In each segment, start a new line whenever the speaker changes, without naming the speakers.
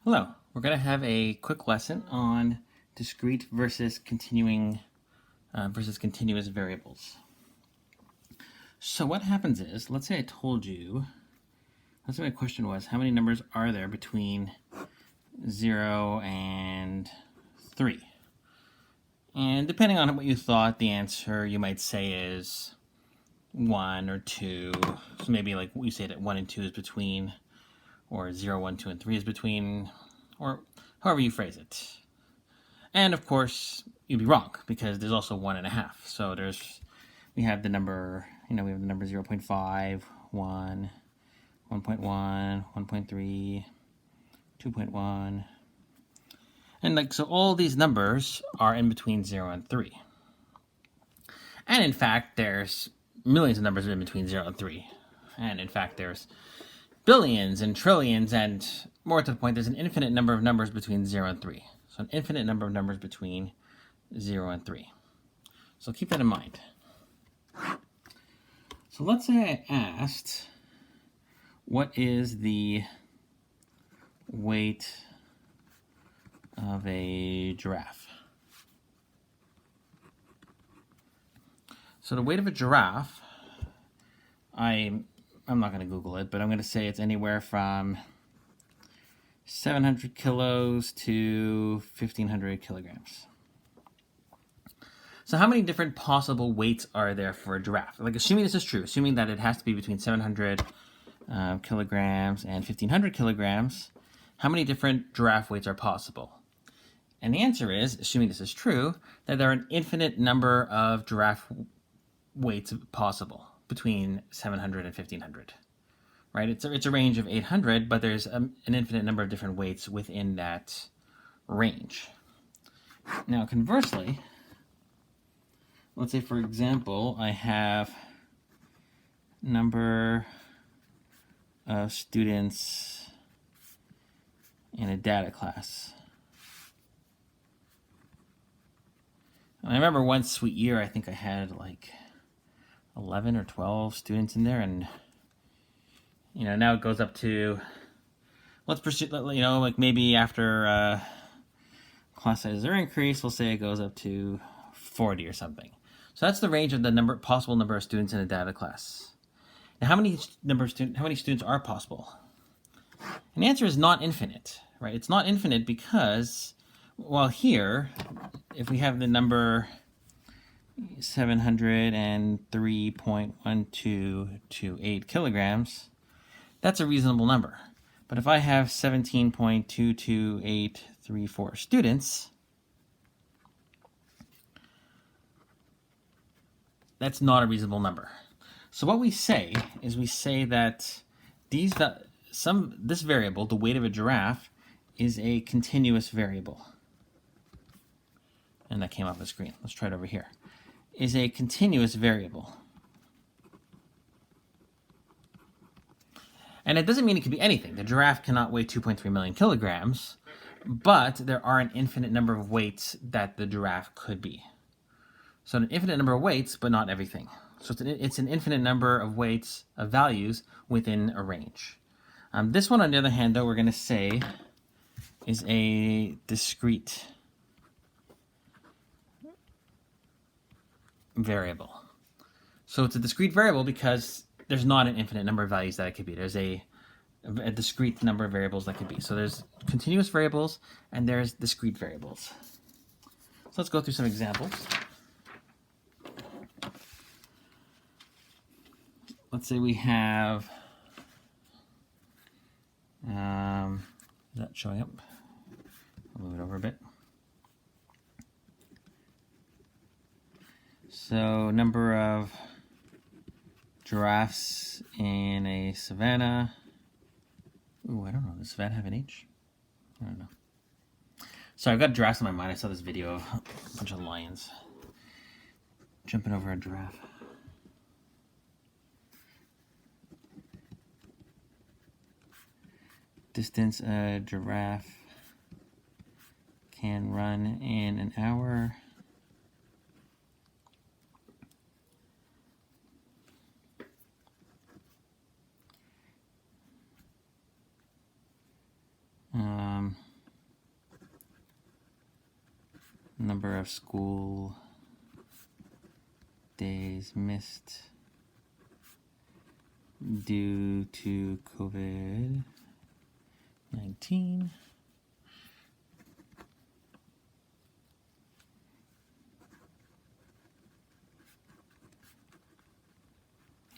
Hello, we're going to have a quick lesson on discrete versus continuous variables. So what happens is, let's say my question was, how many numbers are there between 0 and 3? And depending on what you thought, the answer you might say is 1 or 2. So maybe like you say that 1 and 2 is between, or 0, 1, 2, and 3 is between, or however you phrase it. And of course, you'd be wrong because there's also 1.5. So we have the number, we have the number 0 0.5, 1, 1.1, 1.3, 2.1. And so all these numbers are in between 0 and 3. And in fact, there's millions of numbers in between 0 and 3. And in fact, there's billions and trillions, and more to the point, there's an infinite number of numbers between 0 and 3. So an infinite number of numbers between 0 and 3. So keep that in mind. So let's say I asked, what is the weight of a giraffe? So the weight of a giraffe, I'm not going to Google it, but I'm going to say it's anywhere from 700 kilos to 1,500 kilograms. So how many different possible weights are there for a giraffe? Like, assuming this is true, assuming that it has to be between 700 kilograms and 1,500 kilograms, how many different giraffe weights are possible? And the answer is, assuming this is true, that there are an infinite number of giraffe weights possible between 700 and 1,500. Right? It's a range of 800, but there's an infinite number of different weights within that range. Now, conversely, let's say, for example, I have number of students in a data class. And I remember one sweet year, I think I had like 11 or 12 students in there, and now it goes up to, let's pursue, like maybe after class sizes are increased, we'll say it goes up to 40 or something. So that's the range of the possible number of students in a data class. Now, how many students are possible? And the answer is not infinite, right? It's not infinite because, well, here, if we have the number 703.1228 kilograms, that's a reasonable number. But if I have 17.22834 students, that's not a reasonable number. So what we say is that this variable, the weight of a giraffe, is a continuous variable. And that came off the screen. Let's try it over here. Is a continuous variable. And it doesn't mean it could be anything. The giraffe cannot weigh 2.3 million kilograms, but there are an infinite number of weights that the giraffe could be. So an infinite number of weights, but not everything. So it's an infinite number of weights, of values, within a range. This one, on the other hand, though, we're going to say is a discrete variable. So it's a discrete variable because there's not an infinite number of values that it could be. There's a discrete number of variables that could be. So there's continuous variables and there's discrete variables. So let's go through some examples. Let's say we have, is that showing up? I'll move it over a bit. So number of giraffes in a savanna. Ooh, I don't know. Does savannah have an H? I don't know. So I've got giraffes in my mind. I saw this video of a bunch of lions jumping over a giraffe. Distance a giraffe can run in an hour. number of school days missed due to COVID-19.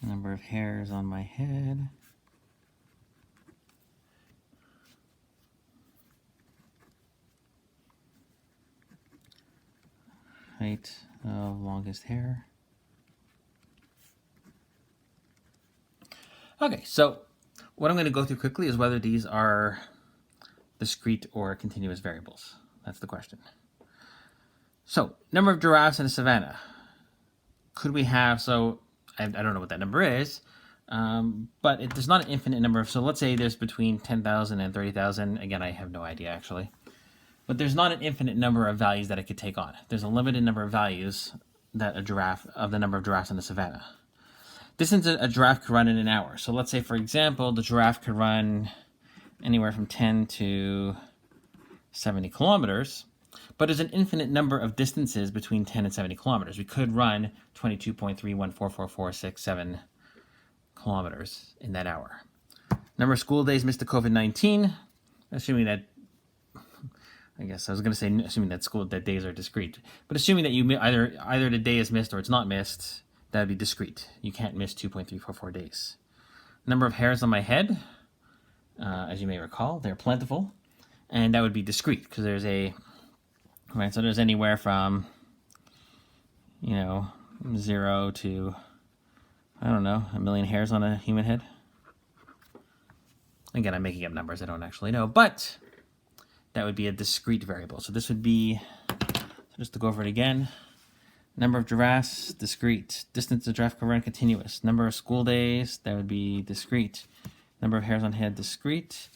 Number of hairs on my head. Height of longest hair. Okay, so what I'm going to go through quickly is whether these are discrete or continuous variables. That's the question. So, number of giraffes in a savanna. Could we have, so I don't know what that number is, but there's not an infinite number of, so let's say there's between 10,000 and 30,000. Again, I have no idea actually. But there's not an infinite number of values that it could take on. There's a limited number of values that of the number of giraffes in the savanna. Distance a giraffe could run in an hour. So let's say, for example, the giraffe could run anywhere from 10 to 70 kilometers, but there's an infinite number of distances between 10 and 70 kilometers. We could run 22.314447 kilometers in that hour. Number of school days missed to COVID-19, assuming that, I guess I was going to say assuming that days are discrete, but assuming that you either the day is missed or it's not missed, that would be discrete. You can't miss 2.344 days. Number of hairs on my head, as you may recall, they're plentiful, and that would be discrete because there's so there's anywhere from 0 to, I don't know, 1 million hairs on a human head. Again, I'm making up numbers I don't actually know, but that would be a discrete variable. So this would be, just to go over it again, number of giraffes, discrete. Distance a giraffe can run, continuous. Number of school days, that would be discrete. Number of hairs on head, discrete.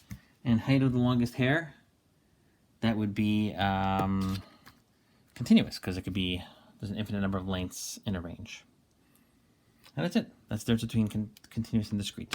And height of the longest hair, that would be continuous, because there's an infinite number of lengths in a range. And that's it. That's the difference between continuous and discrete.